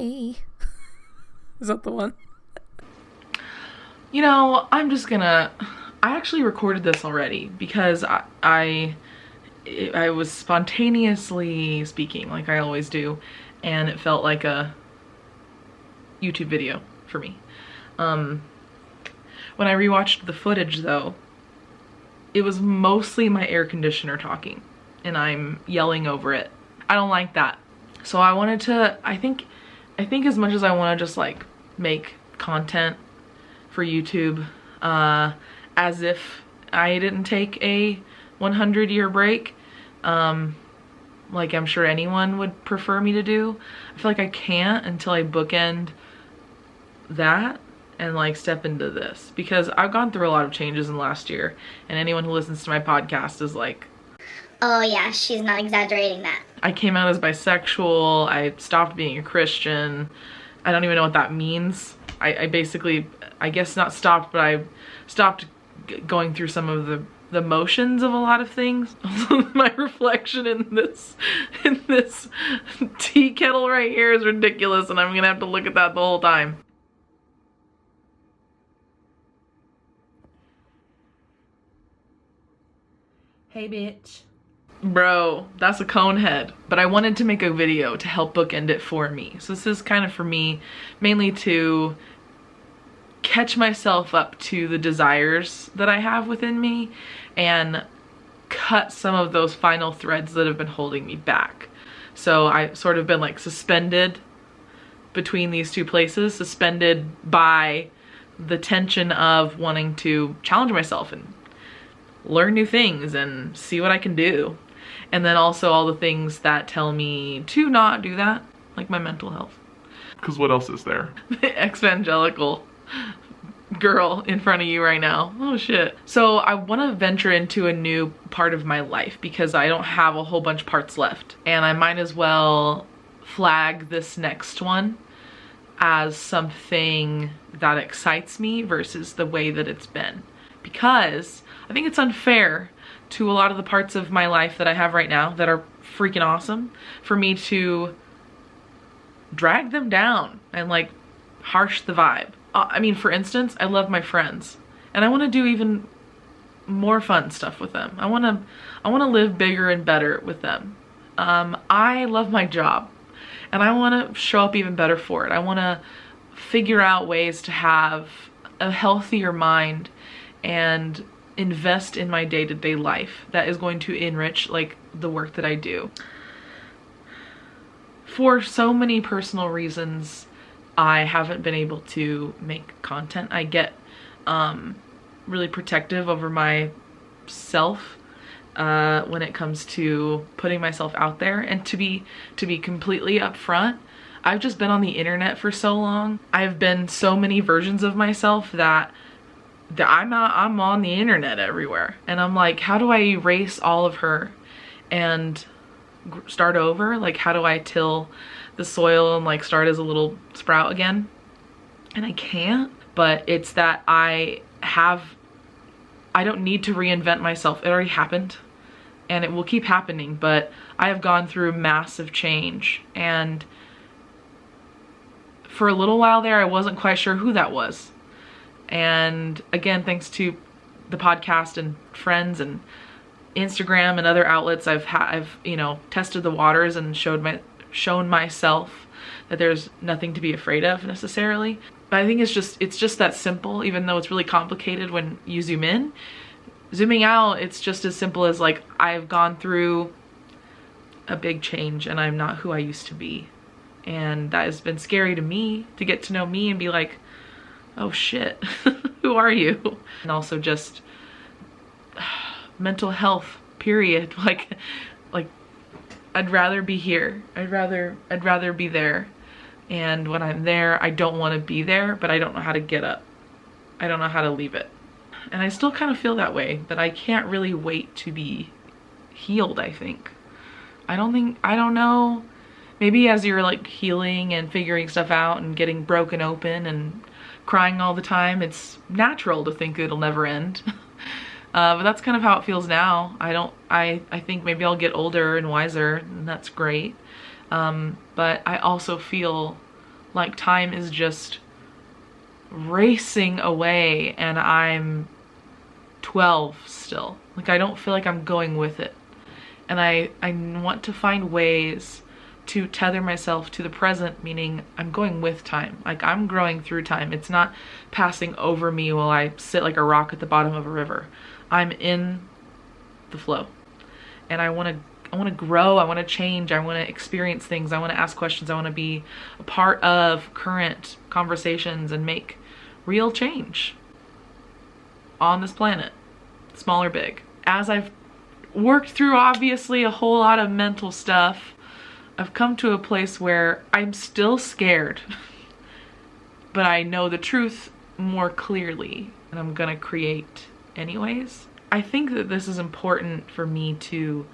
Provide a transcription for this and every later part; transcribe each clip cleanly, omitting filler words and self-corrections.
Hey. Is that the one? You know, I actually recorded this already because I was spontaneously speaking like I always do, and it felt like a YouTube video for me. When I rewatched the footage though, it was mostly my air conditioner talking and I'm yelling over it. I don't like that. So I wanted to, I think as much as I want to just like make content for YouTube, as if I didn't take a 100-year break, like I'm sure anyone would prefer me to do, I feel like I can't until I bookend that and like step into this, because I've gone through a lot of changes in the last year, and anyone who listens to my podcast is like, oh yeah, she's not exaggerating that. I came out as bisexual, I stopped being a Christian. I don't even know what that means. I basically, I guess not stopped, but I stopped going through some of the motions of a lot of things. My reflection in this tea kettle right here is ridiculous, and I'm gonna have to look at that the whole time. Hey, bitch. Bro, that's a cone head. But I wanted to make a video to help bookend it for me. So this is kind of for me, mainly to catch myself up to the desires that I have within me and cut some of those final threads that have been holding me back. So I've sort of been like suspended between these two places, suspended by the tension of wanting to challenge myself and learn new things and see what I can do. And then also all the things that tell me to not do that, like my mental health. Because what else is there? The evangelical girl in front of you right now. Oh shit. So I want to venture into a new part of my life because I don't have a whole bunch of parts left. And I might as well flag this next one as something that excites me versus the way that it's been. Because I think it's unfair to a lot of the parts of my life that I have right now that are freaking awesome for me to drag them down and like harsh the vibe. I mean, for instance, I love my friends and I want to do even more fun stuff with them. I want to live bigger and better with them. I love my job and I want to show up even better for it. I want to figure out ways to have a healthier mind and invest in my day-to-day life that is going to enrich like the work that I do. For so many personal reasons, I haven't been able to make content. I get really protective over myself when it comes to putting myself out there. And to be completely upfront, I've just been on the internet for so long. I've been so many versions of myself that I'm on the internet everywhere. And I'm like, how do I erase all of her and start over? Like, how do I till the soil and like start as a little sprout again? And I can't, but it's that I don't need to reinvent myself. It already happened and it will keep happening, but I have gone through massive change. And for a little while there, I wasn't quite sure who that was. And again, thanks to the podcast and friends and Instagram and other outlets, I've you know, tested the waters and shown myself that there's nothing to be afraid of necessarily. But I think it's just that simple, even though it's really complicated when you zoom in. Zooming out, it's just as simple as like, I've gone through a big change and I'm not who I used to be. And that has been scary to me, to get to know me and be like, oh shit, who are you? And also just mental health, period. Like I'd rather be here. I'd rather be there. And when I'm there, I don't want to be there, but I don't know how to get up. I don't know how to leave it. And I still kind of feel that way, but I can't really wait to be healed, I think. I don't know. Maybe as you're like healing and figuring stuff out and getting broken open and crying all the time, it's natural to think it'll never end. But that's kind of how it feels now. I think maybe I'll get older and wiser, and that's great. But I also feel Like time is just racing away and I'm 12 still. Like I don't feel like I'm going with it. And I want to find ways to tether myself to the present, meaning I'm going with time. Like I'm growing through time. It's not passing over me while I sit like a rock at the bottom of a river. I'm in the flow. And I want to grow, I want to change, I want to experience things, I want to ask questions, I want to be a part of current conversations and make real change on this planet, small or big. As I've worked through obviously a whole lot of mental stuff, I've come to a place where I'm still scared, but I know the truth more clearly and I'm gonna create anyways. I think that this is important for me to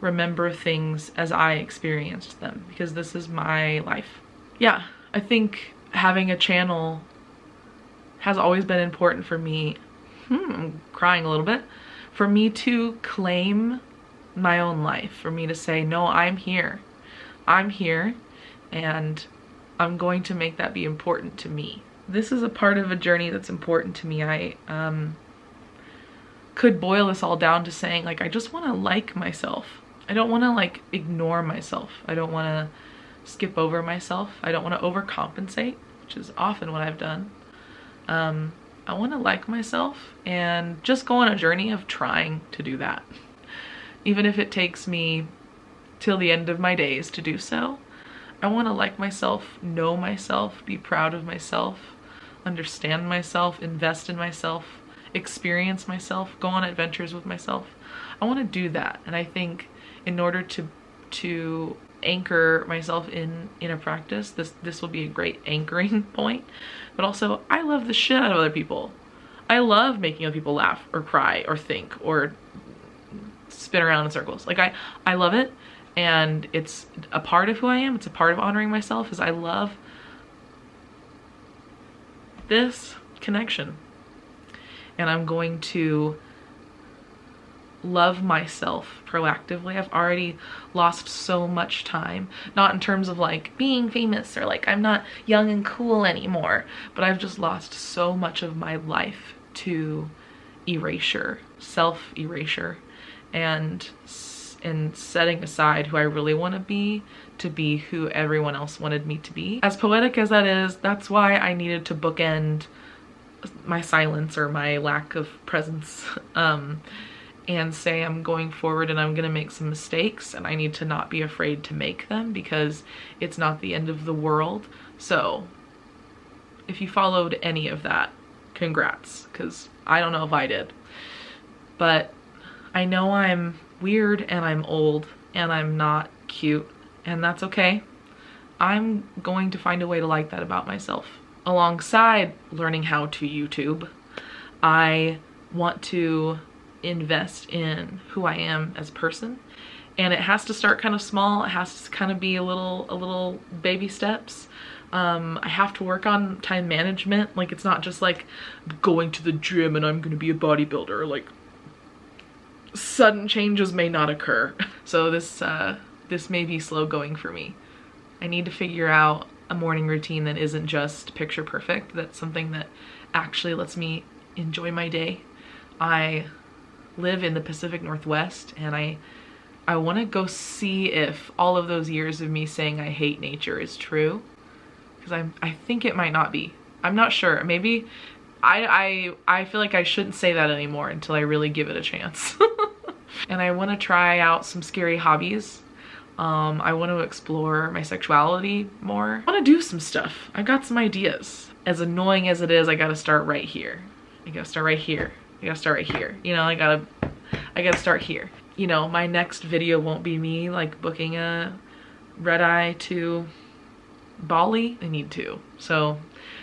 remember things as I experienced them because this is my life. Yeah, I think having a channel has always been important for me. I'm crying a little bit. For me to claim my own life, for me to say, no, I'm here. I'm here and I'm going to make that be important to me. This is a part of a journey that's important to me. I could boil this all down to saying like, I just want to like myself. I don't want to like ignore myself. I don't want to skip over myself. I don't want to overcompensate, which is often what I've done. I want to like myself and just go on a journey of trying to do that. Even if it takes me till the end of my days to do so. I want to like myself, know myself, be proud of myself, understand myself, invest in myself, experience myself, go on adventures with myself. I want to do that. And I think in order to anchor myself in a practice, this will be a great anchoring point. But also, I love the shit out of other people. I love making other people laugh or cry or think or spin around in circles. Like I love it, and it's a part of who I am. It's a part of honoring myself, is I love this connection. And I'm going to love myself proactively. I've already lost so much time, not in terms of like being famous or like I'm not young and cool anymore, but I've just lost so much of my life to erasure, self-erasure, and setting aside who I really want to be who everyone else wanted me to be. As poetic as that is, that's why I needed to bookend my silence or my lack of presence and say I'm going forward and I'm gonna make some mistakes and I need to not be afraid to make them because it's not the end of the world. So if you followed any of that, congrats, because I don't know if I did. But I know I'm weird and I'm old and I'm not cute, and that's okay. I'm going to find a way to like that about myself. Alongside learning how to YouTube, I want to invest in who I am as a person, and it has to start kind of small. It has to kind of be a little baby steps. I have to work on time management. Like, it's not just like going to the gym and I'm gonna be a bodybuilder. Like, sudden changes may not occur. So this may be slow going for me. I need to figure out a morning routine that isn't just picture perfect. That's something that actually lets me enjoy my day. I live in the Pacific Northwest, and I want to go see if all of those years of me saying I hate nature is true, because I think it might not be. I'm not sure. Maybe I feel like I shouldn't say that anymore until I really give it a chance. And I want to try out some scary hobbies. I want to explore my sexuality more. I want to do some stuff. I've got some ideas. As annoying as it is, I gotta start right here. I gotta start right here. I gotta start right here. You know, I gotta start here. You know, my next video won't be me like booking a red eye to Bali. I need to. So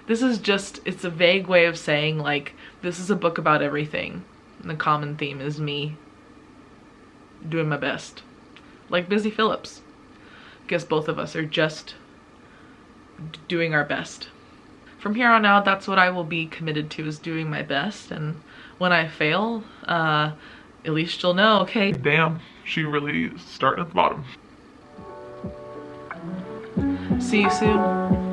this is just, it's a vague way of saying like, this is a book about everything. And the common theme is me doing my best. Like Busy Phillips. I guess both of us are just doing our best. From here on out, that's what I will be committed to, is doing my best. And when I fail, at least you'll know, okay. Damn, she really started at the bottom. See you soon.